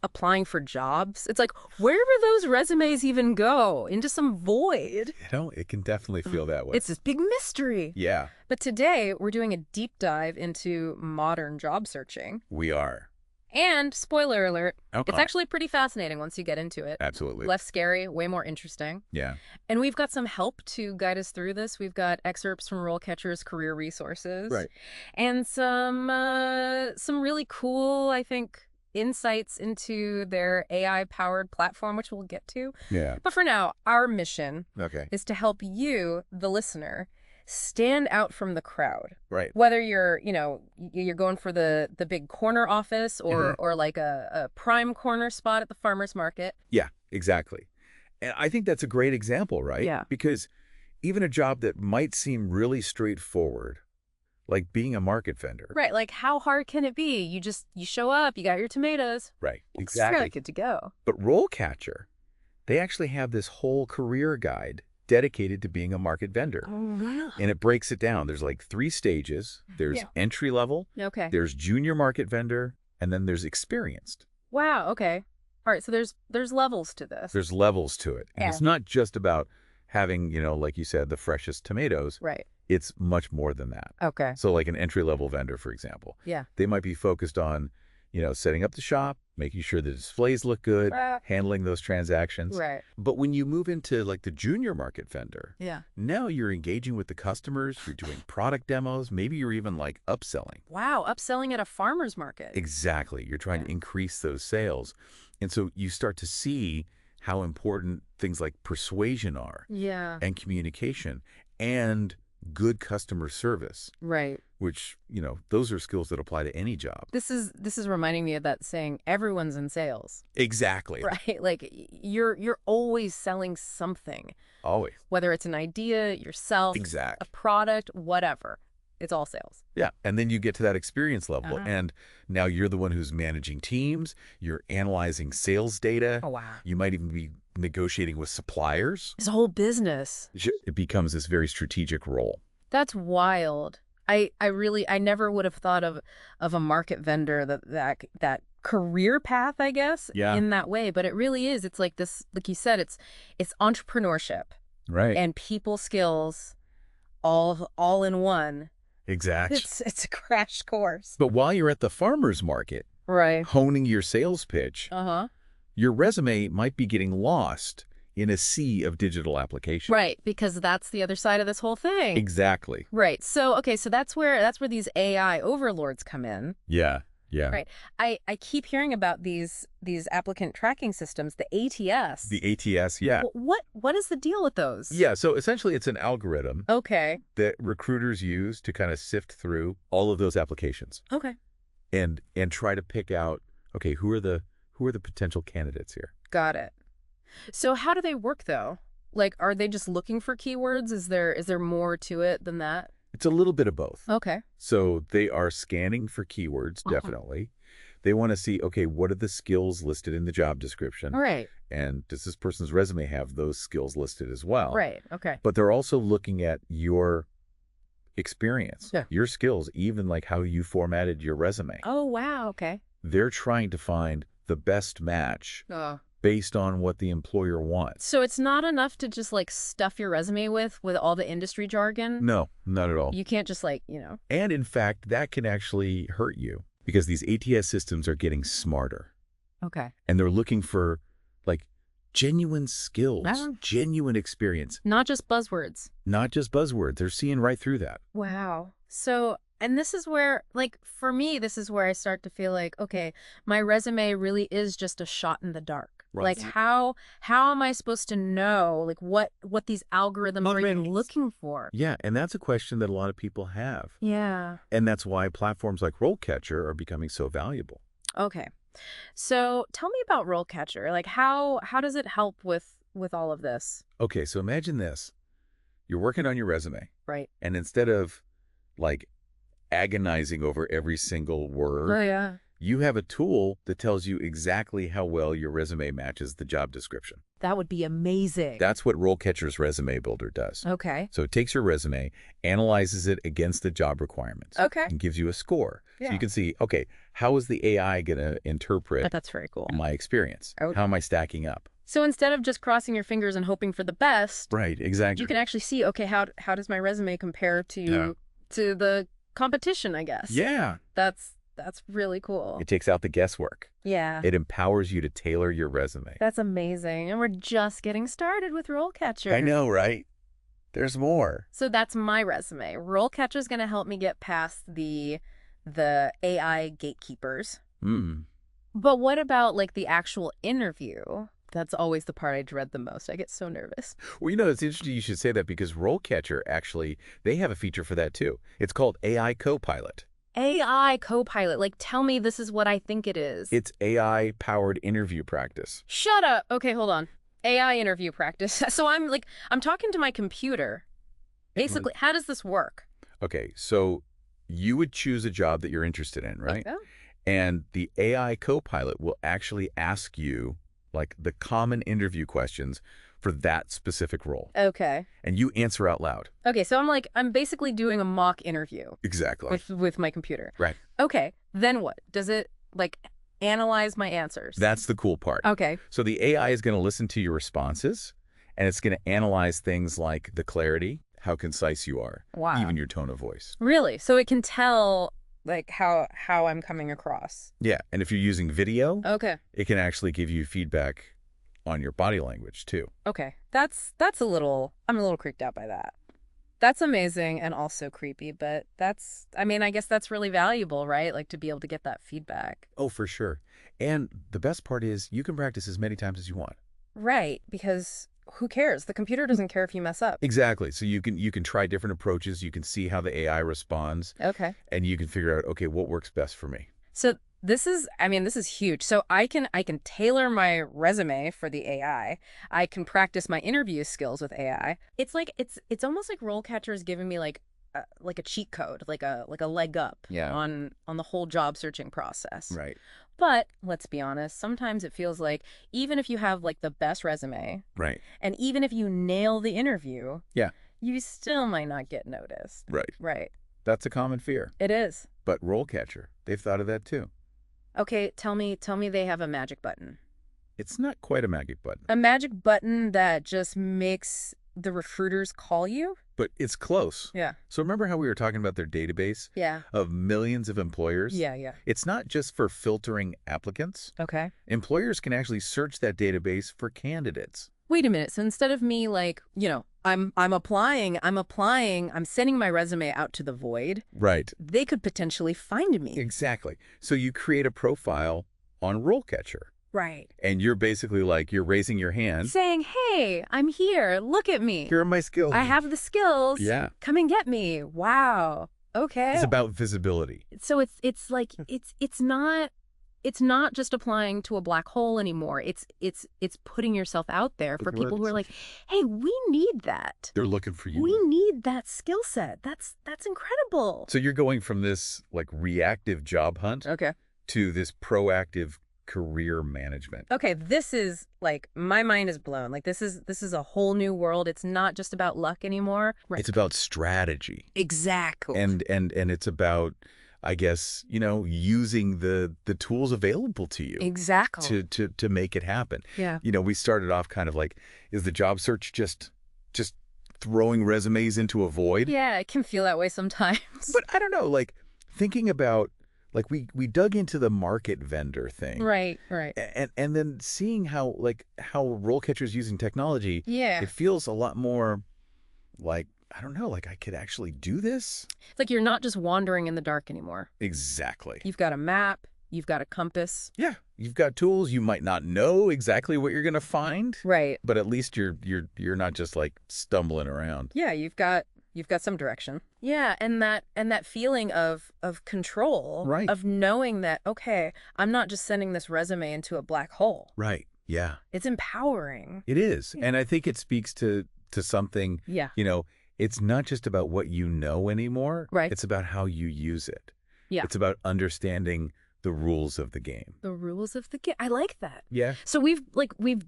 applying for jobs. It's like, where do those resumes even go? Into some void. It can definitely feel that way. It's this big mystery. Yeah, But today, we're doing a deep dive into modern job searching. we are. And, spoiler alert, Okay. it's actually pretty fascinating once you get into it. Absolutely. Less scary, way more interesting. Yeah. And we've got some help to guide us through this. We've got excerpts from RoleCatcher's career resources. Right. And some really cool, I think, insights into their AI-powered platform, which we'll get to. Yeah. But for now, our mission Okay. is to help you, the listener, stand out from the crowd. Right. Whether you're going for the big corner office or like a prime corner spot at the farmer's market. Yeah, exactly. And I think that's a great example, right? Yeah. Because even a job that might seem really straightforward, like being a market vendor. Right, like how hard can it be? You show up, you got your tomatoes. Right, It's exactly. really good to go. But RoleCatcher, they actually have this whole career guide dedicated to being a market vendor. Oh, really? And it breaks it down. There's like 3 stages. There's entry level, Okay. there's junior market vendor, and then there's experienced. Wow, okay. All right, so there's levels to this. There's levels to it. And it's not just about having, like you said, the freshest tomatoes. Right. It's much more than that. Okay. So like an entry-level vendor, for example. Yeah. They might be focused on, setting up the shop, making sure the displays look good, handling those transactions. Right. But when you move into like the junior market vendor, Yeah. now you're engaging with the customers, you're doing product demos, maybe you're even like upselling. Wow, upselling at a farmer's market. Exactly. You're trying to increase those sales. And so you start to see how important things like persuasion are Yeah. and communication and good customer service, Right. which, those are skills that apply to any job. This is reminding me of that saying, everyone's in sales. Exactly. Right? Like you're always selling something. Always. Whether it's an idea, yourself, Exact. a product, whatever. It's all sales. Yeah. And then you get to that experience level. And now you're the one who's managing teams. You're analyzing sales data. Oh, wow. You might even be negotiating with suppliers. It's a whole business. It becomes this very strategic role. That's wild. I never would have thought of a market vendor that career path, I guess, in that way. But it really is. It's like this, like you said, it's entrepreneurship. Right. And people skills all in one. Exactly. It's a crash course. But while you're at the farmer's market, Right. honing your sales pitch, your resume might be getting lost in a sea of digital applications. Right, because that's the other side of this whole thing. Exactly. Right. So, okay, so that's where these AI overlords come in. Yeah. Yeah. Right. I keep hearing about these applicant tracking systems, the ATS. The ATS, yeah. What is the deal with those? Yeah, so essentially it's an algorithm Okay. that recruiters use to kind of sift through all of those applications Okay. and try to pick out, okay, who are the potential candidates here? Got it. So how do they work though? Like, are they just looking for keywords? Is there more to it than that? It's a little bit of both. Okay. So they are scanning for keywords, definitely. They want to see, okay, what are the skills listed in the job description? All right. And does this person's resume have those skills listed as well? Right. Okay. But they're also looking at your experience, your skills, even like how you formatted your resume. Oh, wow. Okay. They're trying to find the best match based on what the employer wants. So it's not enough to just like stuff your resume with all the industry jargon? No, not at all. You can't just like, And in fact, that can actually hurt you because these ATS systems are getting smarter. Okay. And they're looking for like genuine skills, genuine experience. Not just buzzwords. Not just buzzwords. They're seeing right through that. Wow. So, and this is where, like, for me, this is where I start to feel like, okay, my resume really is just a shot in the dark. Right. Like, how am I supposed to know, like, what these algorithms are even looking for? Yeah, and that's a question that a lot of people have. Yeah. And that's why platforms like RoleCatcher are becoming so valuable. Okay. So tell me about RoleCatcher. Like, how does it help with all of this? Okay, so imagine this. You're working on your resume. Right. And instead of, like, agonizing over every single word, you have a tool that tells you exactly how well your resume matches the job description. That would be amazing. That's what RoleCatcher's Resume Builder does. Okay. So it takes your resume, analyzes it against the job requirements, Okay. and gives you a score. Yeah. So you can see, okay, how is the AI going to interpret That's very cool. my experience? Okay. How am I stacking up? So instead of just crossing your fingers and hoping for the best, Right, exactly. you can actually see, okay, how does my resume compare to the competition, I guess. Yeah. That's really cool. It takes out the guesswork. Yeah. It empowers you to tailor your resume. That's amazing. And we're just getting started with RoleCatcher. I know, right? There's more. So that's my resume. RoleCatcher is going to help me get past the AI gatekeepers. But what about like the actual interview? That's always the part I dread the most. I get so nervous. Well, it's interesting you should say that because RoleCatcher actually, they have a feature for that too. It's called AI Copilot. AI Copilot. Like, tell me this is what I think it is. It's AI-powered interview practice. Shut up. Okay, hold on. AI interview practice. So I'm talking to my computer. Basically, how does this work? Okay, so you would choose a job that you're interested in, right? Okay. And the AI Copilot will actually ask you like the common interview questions for that specific role. Okay. And you answer out loud. Okay, so I'm basically doing a mock interview. Exactly. With my computer. Right. Okay, then what? Does it like analyze my answers? That's the cool part. Okay. So the AI is going to listen to your responses, and it's going to analyze things like the clarity, how concise you are, Wow. even your tone of voice. Really? So it can tell like how I'm coming across. Yeah, and if you're using video, Okay. it can actually give you feedback on your body language too. Okay. I'm a little creeped out by that. That's amazing and also creepy, but I guess that's really valuable, right? Like to be able to get that feedback. Oh, for sure. And the best part is you can practice as many times as you want. Right, because who cares? The computer doesn't care if you mess up. Exactly. So you can try different approaches. You can see how the AI responds. Okay. And you can figure out, okay, what works best for me. So this is huge. So I can tailor my resume for the AI. I can practice my interview skills with AI. It's like it's almost like RoleCatcher is giving me like a cheat code, like a leg up on the whole job searching process. Right. But let's be honest, sometimes it feels like even if you have like the best resume, right, and even if you nail the interview, you still might not get noticed. Right. Right. That's a common fear. It is. But RoleCatcher, they've thought of that too. Okay, tell me they have a magic button. It's not quite a magic button. A magic button that just makes the recruiters call you? But it's close. Yeah. So remember how we were talking about their database of millions of employers? Yeah. It's not just for filtering applicants. Okay. Employers can actually search that database for candidates. Wait a minute. So instead of me like, I'm applying, I'm sending my resume out to the void. Right. They could potentially find me. Exactly. So you create a profile on RoleCatcher. Right. And you're basically like, you're raising your hand. Saying, hey, I'm here. Look at me. Here are my skills. I have the skills. Yeah. Come and get me. Wow. Okay. It's about visibility. So it's like, it's not just applying to a black hole anymore. It's putting yourself out there for people who are like, hey, we need that. They're looking for you. We need that skill set. That's incredible. So you're going from this like reactive job hunt to this proactive career management. Okay, this is like my mind is blown. Like this is a whole new world. It's not just about luck anymore. Right. It's about strategy. Exactly. And it's about, I guess, using the tools available to you. Exactly. To make it happen. Yeah. We started off kind of like, is the job search just throwing resumes into a void? Yeah, it can feel that way sometimes. But I don't know, like thinking about like we dug into the market vendor thing. Right. And then seeing how RoleCatcher's using technology, it feels a lot more like, I don't know, like I could actually do this. It's like you're not just wandering in the dark anymore. Exactly. You've got a map, you've got a compass. Yeah. You've got tools. You might not know exactly what you're going to find. Right. But at least you're not just like stumbling around. Yeah, you've got some direction. Yeah, and that feeling of control, right, of knowing that, okay, I'm not just sending this resume into a black hole. Right. Yeah. It's empowering. It is. And I think it speaks to something, it's not just about what you know anymore. Right. It's about how you use it. Yeah. It's about understanding the rules of the game. The rules of the game. I like that. Yeah. So we've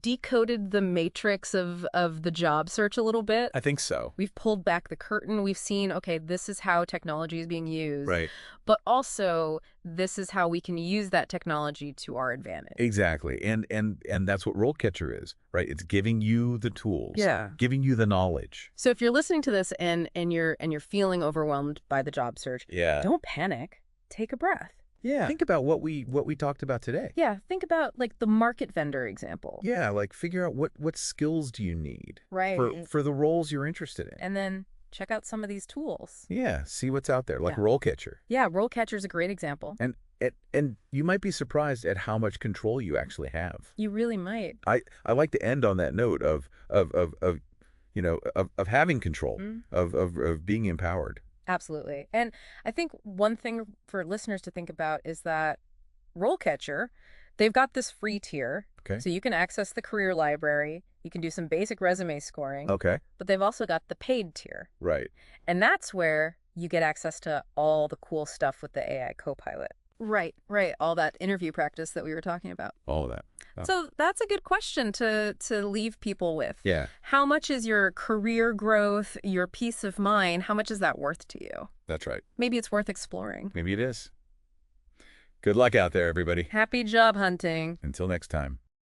decoded the matrix of the job search a little bit. I think so. We've pulled back the curtain. We've seen, okay, this is how technology is being used. Right. But also, this is how we can use that technology to our advantage. Exactly. And that's what RoleCatcher is, right? It's giving you the tools. Yeah. Giving you the knowledge. So if you're listening to this and you're feeling overwhelmed by the job search, don't panic. Take a breath. Yeah. Think about what we talked about today. Yeah. Think about like the market vendor example. Yeah. Like figure out what skills do you need for the roles you're interested in. And then check out some of these tools. Yeah. See what's out there. Like RoleCatcher. Yeah. RoleCatcher is a great example. And you might be surprised at how much control you actually have. You really might. I like to end on that note of having control, of being empowered. Absolutely. And I think one thing for listeners to think about is that RoleCatcher, they've got this free tier. Okay. So you can access the career library. You can do some basic resume scoring. Okay. But they've also got the paid tier. Right. And that's where you get access to all the cool stuff with the AI Copilot. Right. All that interview practice that we were talking about. All of that. Oh. So that's a good question to leave people with. Yeah. How much is your career growth, your peace of mind, how much is that worth to you? That's right. Maybe it's worth exploring. Maybe it is. Good luck out there, everybody. Happy job hunting. Until next time.